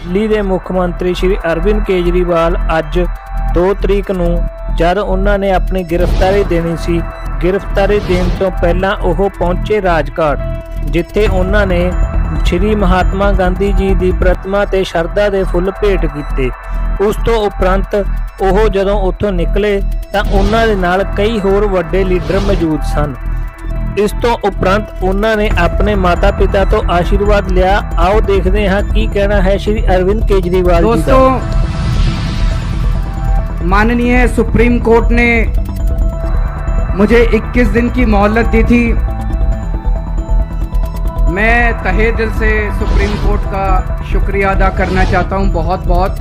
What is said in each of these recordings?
ਦਿੱਲੀ ਦੇ ਮੁੱਖ ਮੰਤਰੀ ਸ਼੍ਰੀ ਅਰਵਿੰਦ ਕੇਜਰੀਵਾਲ ਅੱਜ 2 ਤਰੀਕ ਨੂੰ ਜਦ ਉਹਨਾਂ ਨੇ ਆਪਣੀ ਗ੍ਰਿਫਤਾਰੀ ਦੇਣੀ ਸੀ, ਗ੍ਰਿਫਤਾਰੀ ਦੇਣ ਤੋਂ ਪਹਿਲਾਂ ਉਹ ਪਹੁੰਚੇ ਰਾਜਘਾਟ, ਜਿੱਥੇ ਉਹਨਾਂ ਨੇ ਸ਼੍ਰੀ ਮਹਾਤਮਾ ਗਾਂਧੀ ਜੀ ਦੀ ਪ੍ਰਤਿਮਾ ਤੇ ਸ਼ਰਧਾ ਦੇ ਫੁੱਲ ਭੇਟ ਕੀਤੇ। ਉਸ ਤੋਂ ਉਪਰੰਤ ਉਹ ਜਦੋਂ ਉੱਥੋਂ ਨਿਕਲੇ ਤਾਂ ਉਹਨਾਂ ਦੇ ਨਾਲ ਕਈ ਹੋਰ ਵੱਡੇ ਲੀਡਰ ਮੌਜੂਦ ਸਨ। ਇਸ ਤੋਂ ਉਪਰੰਤ ਉਹਨਾਂ ਨੇ ਆਪਣੇ ਮਾਤਾ ਪਿਤਾ ਤੋਂ ਆਸ਼ੀਰਵਾਦ ਲਿਆ। आओ देखते हैं ਕੀ कहना है श्री अरविंद केजरीवाल जी का। दोस्तों, माननीय सुप्रीम कोर्ट ने मुझे 21 दिन की मोहलत दी थी। मैं तहे दिल से सुप्रीम कोर्ट का शुक्रिया अदा करना चाहता हूं, बहुत बहुत।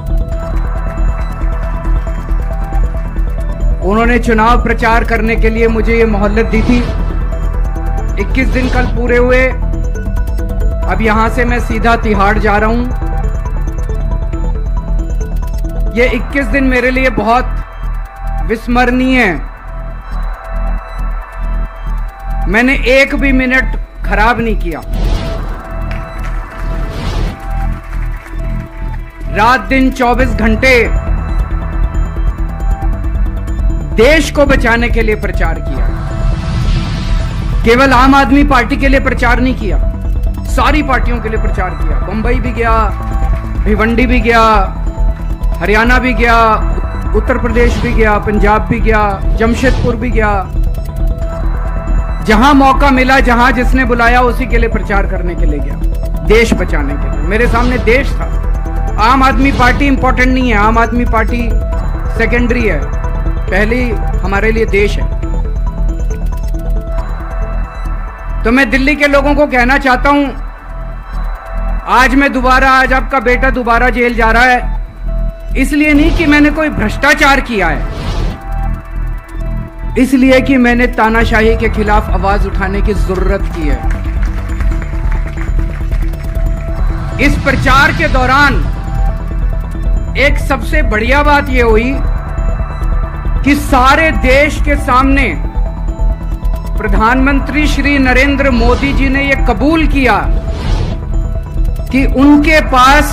उन्होंने चुनाव प्रचार करने के लिए मुझे ये मोहलत दी थी। 21 दिन कल पूरे हुए। अब यहां से मैं सीधा तिहाड़ जा रहा हूं। ये 21 दिन मेरे लिए बहुत विस्मरणीय है। मैंने एक भी मिनट खराब नहीं किया। रात दिन 24 घंटे देश को बचाने के लिए प्रचार किया। केवल आम आदमी पार्टी के लिए प्रचार नहीं किया, सारी पार्टियों के लिए प्रचार किया। बंबई भी गया, भिवंडी भी गया, हरियाणा भी गया, उत्तर प्रदेश भी गया, पंजाब भी गया, जमशेदपुर भी गया। जहां मौका मिला, जहां जिसने बुलाया, उसी के लिए प्रचार करने के लिए गया, देश बचाने के लिए। मेरे सामने देश था। आम आदमी पार्टी इंपॉर्टेंट नहीं है, आम आदमी पार्टी सेकेंडरी है, पहली हमारे लिए देश है। तो मैं दिल्ली के लोगों को कहना चाहता हूं, आज आपका बेटा दोबारा जेल जा रहा है, इसलिए नहीं कि मैंने कोई भ्रष्टाचार किया है, इसलिए कि मैंने तानाशाही के खिलाफ आवाज उठाने की जरूरत की है। इस प्रचार के दौरान एक सबसे बढ़िया बात यह हुई कि सारे देश के सामने प्रधानमंत्री श्री नरेंद्र मोदी जी ने यह कबूल किया कि उनके पास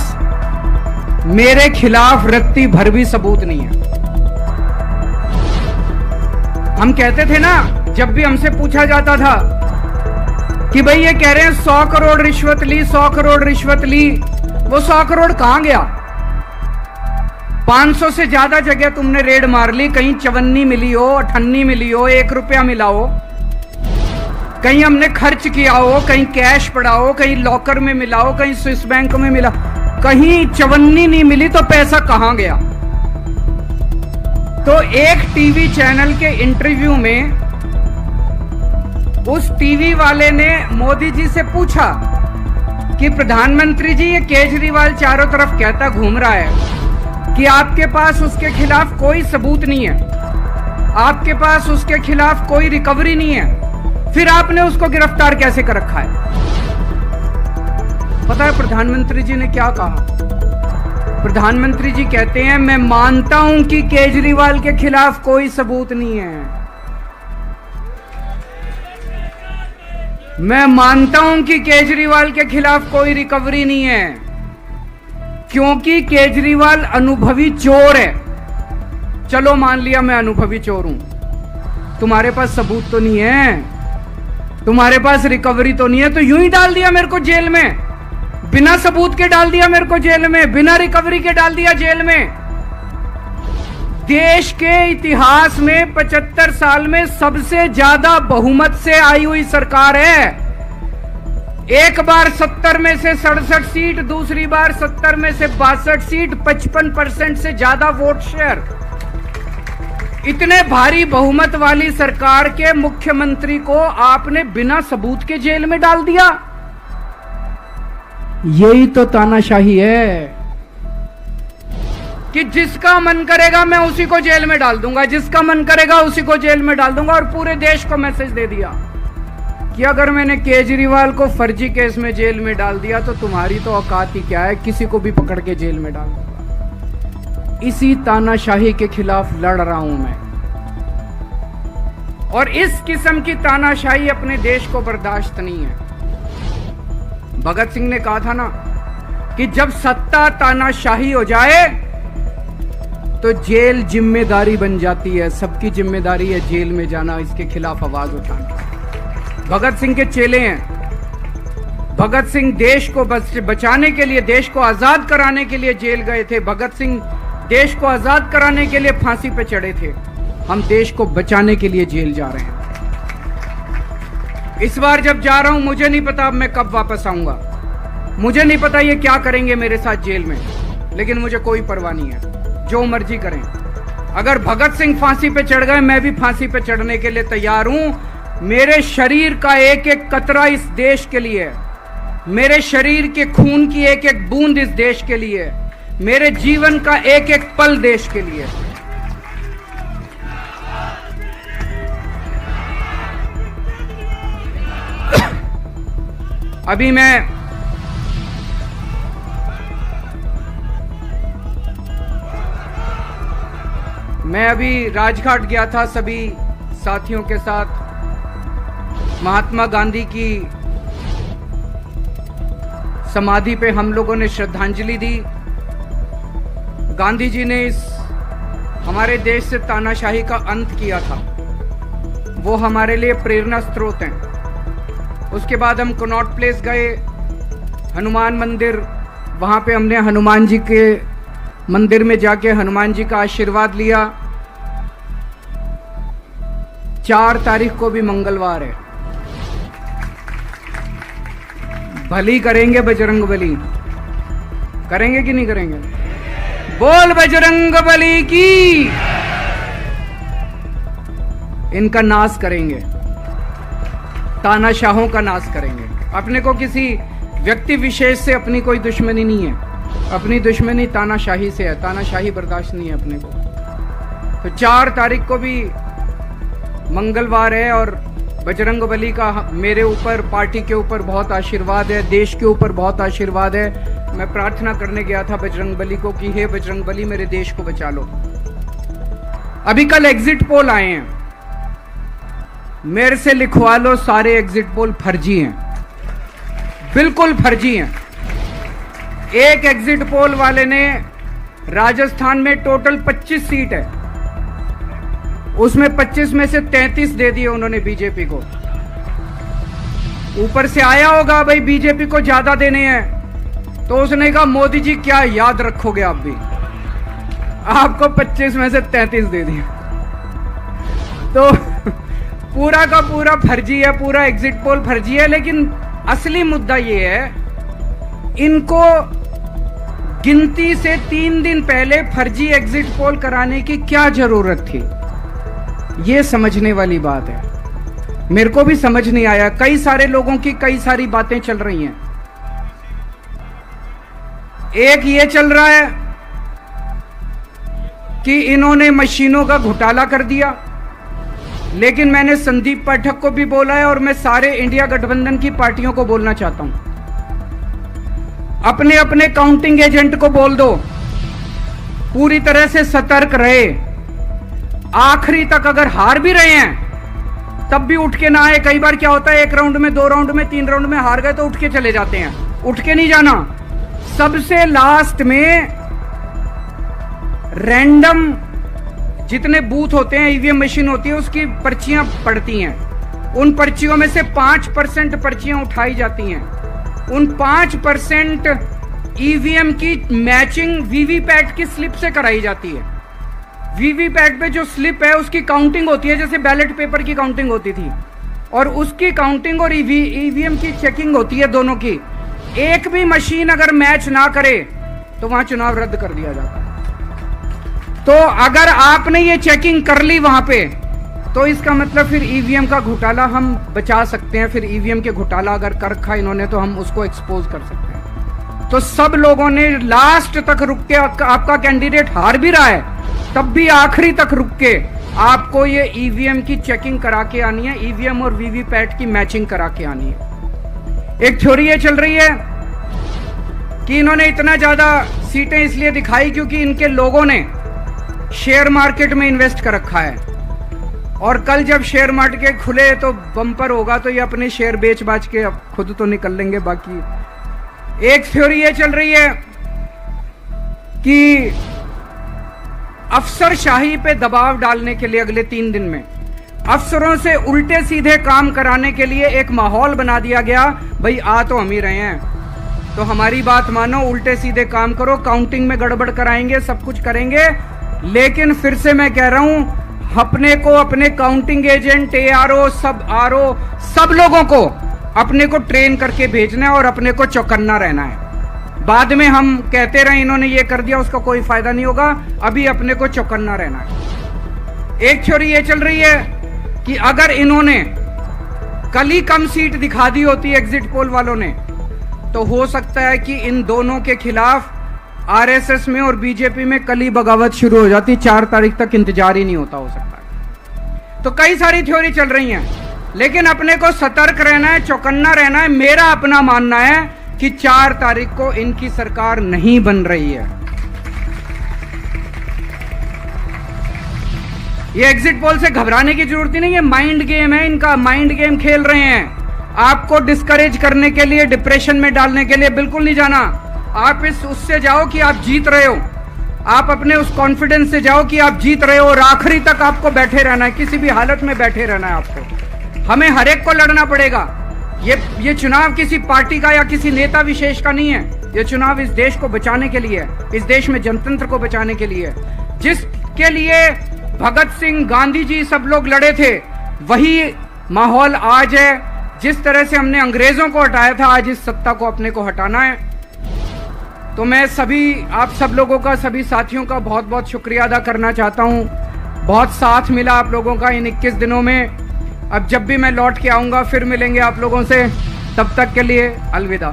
मेरे खिलाफ रत्ती भर भी सबूत नहीं है। हम कहते थे ना, जब भी हमसे पूछा जाता था कि भाई ये कह रहे हैं 100 करोड़ रिश्वत ली, 100 करोड़ रिश्वत ली, वो 100 करोड़ कहां गया? 500 से ज्यादा जगह तुमने रेड मार ली, कहीं 54 मिली हो, 58 मिली हो, 1 रुपया मिला हो, कहीं हमने खर्च किया हो, कहीं कैश पड़ा हो, कहीं लॉकर में मिला हो, कहीं स्विस बैंक में मिला, कहीं 54 नहीं मिली, तो पैसा कहां गया? तो एक टीवी चैनल के इंटरव्यू में उस टीवी वाले ने मोदी जी से पूछा कि प्रधानमंत्री जी, ये केजरीवाल चारों तरफ कहता घूम रहा है कि आपके पास उसके खिलाफ कोई सबूत नहीं है, आपके पास उसके खिलाफ कोई रिकवरी नहीं है, फिर आपने उसको गिरफ्तार कैसे कर रखा है? पता है प्रधानमंत्री जी ने क्या कहा? प्रधानमंत्री जी कहते हैं, मैं मानता हूं कि केजरीवाल के खिलाफ कोई सबूत नहीं है, मैं मानता हूं कि केजरीवाल के खिलाफ कोई रिकवरी नहीं है, क्योंकि केजरीवाल अनुभवी चोर है। चलो मान लिया मैं अनुभवी चोर हूं, तुम्हारे पास सबूत तो नहीं है, तुम्हारे पास रिकवरी तो नहीं है, तो यूं ही डाल दिया मेरे को जेल में, बिना सबूत के डाल दिया मेरे को जेल में, बिना रिकवरी के डाल दिया जेल में। देश के इतिहास में 75 साल में सबसे ज्यादा बहुमत से आई हुई सरकार है। एक बार 70 में से 67 सीट, दूसरी बार 70 में से 62 सीट, 55% से ज्यादा वोट शेयर। इतने भारी बहुमत वाली सरकार के मुख्यमंत्री को आपने बिना सबूत के जेल में डाल दिया। यही तो तानाशाही है कि जिसका मन करेगा मैं उसी को जेल में डाल दूंगा, जिसका मन करेगा उसी को जेल में डाल दूंगा। और पूरे देश को मैसेज दे दिया कि अगर मैंने केजरीवाल को फर्जी केस में जेल में डाल दिया तो तुम्हारी तो औकात ही क्या है, किसी को भी पकड़ के जेल में डाल दूंगा। इसी तानाशाही के खिलाफ लड़ रहा हूं मैं, और इस किस्म की तानाशाही अपने देश को बर्दाश्त नहीं है। भगत सिंह ने कहा था ना कि जब सत्ता तानाशाही हो जाए तो जेल जिम्मेदारी बन जाती है। सबकी जिम्मेदारी है जेल में जाना, इसके खिलाफ आवाज उठाना। भगत सिंह के चेले हैं। भगत सिंह देश को बचाने के लिए, देश को आजाद कराने के लिए जेल गए थे। भगत सिंह देश को आजाद कराने के लिए फांसी पे चढ़े थे। हम देश को बचाने के लिए जेल जा रहे हैं। इस बार जब जा रहा हूं, मुझे नहीं पता अब मैं कब वापस आऊंगा। मुझे नहीं पता ये क्या करेंगे मेरे साथ जेल में, लेकिन मुझे कोई परवाह नहीं है, जो मर्जी करें। अगर भगत सिंह फांसी पे चढ़ गए, मैं भी फांसी पे चढ़ने के लिए तैयार हूं। मेरे शरीर का एक एक कतरा इस देश के लिए, मेरे शरीर के खून की एक एक बूंद इस देश के लिए, मेरे जीवन का एक एक पल देश के लिए। अभी मैं अभी राजघाट गया था सभी साथियों के साथ। महात्मा गांधी की समाधि पे हम लोगों ने श्रद्धांजलि दी। गांधी जी ने इस हमारे देश से तानाशाही का अंत किया था। वो हमारे लिए प्रेरणा स्रोत हैं। उसके बाद हम कनॉट प्लेस गए, हनुमान मंदिर, वहां पे हमने हनुमान जी के मंदिर में जाके हनुमान जी का आशीर्वाद लिया। 4 तारीख को भी मंगलवार है। भली करेंगे बजरंगबली, करेंगे कि नहीं करेंगे? बोल बजरंगबली की। इनका नाश करेंगे, तानाशाहों का नाश करेंगे। अपने को किसी व्यक्ति विशेष से अपनी कोई दुश्मनी नहीं है। अपनी दुश्मनी तानाशाही से है। तानाशाही बर्दाश्त नहीं है अपने को। तो 4 तारीख को भी मंगलवार है और बजरंगबली का मेरे ऊपर, पार्टी के ऊपर बहुत आशीर्वाद है, देश के ऊपर बहुत आशीर्वाद है। मैं प्रार्थना करने गया था बजरंगबली को कि हे बजरंगबली, मेरे देश को बचा लो। अभी कल एग्जिट पोल आए हैं, मेरे से लिखवा लो, सारे एग्जिट पोल फर्जी हैं, बिल्कुल फर्जी हैं। एक एग्जिट पोल वाले ने राजस्थान में टोटल 25 सीट है, उसमें 25 में से 33 दे दिए उन्होंने बीजेपी को। ऊपर से आया होगा भाई बीजेपी को ज्यादा देने हैं, तो उसने कहा मोदी जी क्या याद रखोगे आप भी, आपको 25 में से 33 दे दिए। तो पूरा का पूरा फर्जी है, पूरा एग्जिट पोल फर्जी है। लेकिन असली मुद्दा ये है, इनको गिनती से 3 दिन पहले फर्जी एग्जिट पोल कराने की क्या जरूरत थी, ये समझने वाली बात है। मेरे को भी समझ नहीं आया। कई सारे लोगों की कई सारी बातें चल रही हैं। एक ये चल रहा है कि इन्होंने मशीनों का घोटाला कर दिया, लेकिन मैंने संदीप पाठक को भी बोला है और मैं सारे इंडिया गठबंधन की पार्टियों को बोलना चाहता हूं, अपने अपने काउंटिंग एजेंट को बोल दो, पूरी तरह से सतर्क रहे। आखिरी तक अगर हार भी रहे हैं तब भी उठ के ना आए। कई बार क्या होता है, 1 राउंड में, 2 राउंड में, 3 राउंड में हार गए तो उठ के चले जाते हैं। उठ के नहीं जाना। सबसे लास्ट में रैंडम जितने बूथ होते हैं, ईवीएम मशीन होती है, उसकी पर्चियां पड़ती हैं। उन पर्चियों में से 5% पर्चियां उठाई जाती हैं। उन 5% ईवीएम की मैचिंग वीवीपैट की स्लिप से कराई जाती है। वीवीपैट पे जो स्लिप है उसकी काउंटिंग होती है, जैसे बैलेट पेपर की काउंटिंग होती थी, और उसकी काउंटिंग और ईवीएम की चेकिंग होती है दोनों की। एक भी मशीन अगर मैच ना करे तो वहां चुनाव रद्द कर दिया जाता है। तो अगर आपने ये चेकिंग कर ली वहां पे, तो इसका मतलब फिर ईवीएम का घोटाला हम बचा सकते हैं। फिर ईवीएम के घोटाला अगर कर रखा इन्होंने तो हम उसको एक्सपोज कर सकते हैं। तो सब लोगों ने लास्ट तक रुक के, आपका कैंडिडेट हार भी रहा है तब भी आखिरी तक रुक के आपको ये ईवीएम की चेकिंग करा के आनी है, ईवीएम और वीवीपैट की मैचिंग करा के आनी है। एक थ्योरी ये चल रही है कि इन्होंने इतना ज्यादा सीटें इसलिए दिखाई क्योंकि इनके लोगों ने शेयर मार्केट में इन्वेस्ट कर रखा है, और कल जब शेयर मार्केट खुले तो बम्पर होगा, तो ये अपने शेयर बेच बाच के अब खुद तो निकल लेंगे, बाकी एक थ्योरी ये चल रही है कि अफसरशाही पे दबाव डालने के लिए अगले 3 दिन में अफसरों से उल्टे सीधे काम कराने के लिए एक माहौल बना दिया गया। भाई आ तो हम ही रहे हैं, तो हमारी बात मानो, उल्टे सीधे काम करो, काउंटिंग में गड़बड़ कराएंगे, सब कुछ करेंगे। लेकिन फिर से मैं कह रहा हूं, अपने को, अपने काउंटिंग एजेंट, ARO, सब RO, सब लोगों को अपने को ट्रेन करके भेजना है और अपने को चौकन्ना रहना है। बाद में हम कहते रहे इन्होंने ये कर दिया, उसका कोई फायदा नहीं होगा। अभी अपने को चौकन्ना रहना है। एक थ्योरी ये चल रही है कि अगर इन्होंने कल ही कम सीट दिखा दी होती एग्जिट पोल वालों ने, तो हो सकता है कि इन दोनों के खिलाफ RSS में और BJP में कल ही बगावत शुरू हो जाती। 4 तारीख तक इंतजार ही नहीं होता, हो सकता है। तो कई सारी थ्योरी चल रही हैं, लेकिन अपने को सतर्क रहना है, चौकन्ना रहना है। मेरा अपना मानना है कि 4 तारीख को इनकी सरकार नहीं बन रही है। ये एग्जिट पोल से घबराने की जरूरत ही नहीं है, माइंड गेम है इनका, माइंड गेम खेल रहे हैं। आपको डिस्करेज करने के लिए, डिप्रेशन में डालने के लिए बिल्कुल नहीं जाना। आप उससे जाओ कि आप जीत रहे हो, आप अपने उस कॉन्फिडेंस से जाओ कि आप जीत रहे हो, और आखिरी तक आपको बैठे रहना है, किसी भी हालत में बैठे रहना है आपको। हमें हर एक को लड़ना पड़ेगा। ये चुनाव किसी पार्टी का या किसी नेता विशेष का नहीं है। ये चुनाव इस देश को बचाने के लिए है, इस देश में जनतंत्र को बचाने के लिए है। जिसके लिए भगत सिंह, गांधी जी सब लोग लड़े थे, वही माहौल आज है। जिस तरह से हमने अंग्रेजों को हटाया था, आज इस सत्ता को अपने को हटाना है। तो मैं आप सब लोगों का, सभी साथियों का बहुत बहुत शुक्रिया अदा करना चाहता हूं। बहुत साथ मिला आप लोगों का इन 21 दिनों में। अब जब भी मैं लौट के आऊंगा फिर मिलेंगे आप लोगों से। तब तक के लिए अलविदा।